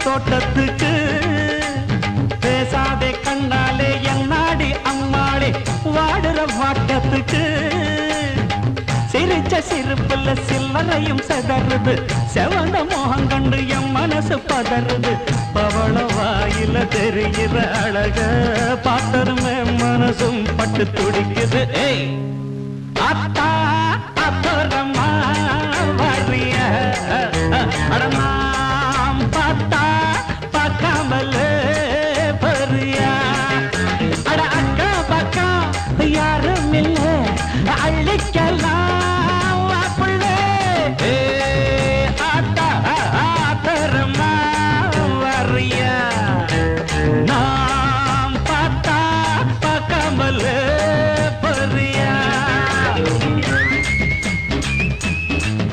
தோட்டத்துக்கு பேசாதே கண்ணாலே என்னாடி அம்மாளே வாடுற வாட்டத்துக்கு சிரிச்ச சிரிப்புல சில்லறையும் செதறுது செவந்த மோகம் கண்டு என் மனசு பதறுது பவள வாயில தெரிகிற அழக பார்த்ததுமே மனசும் பட்டு துடிக்குது ஏய்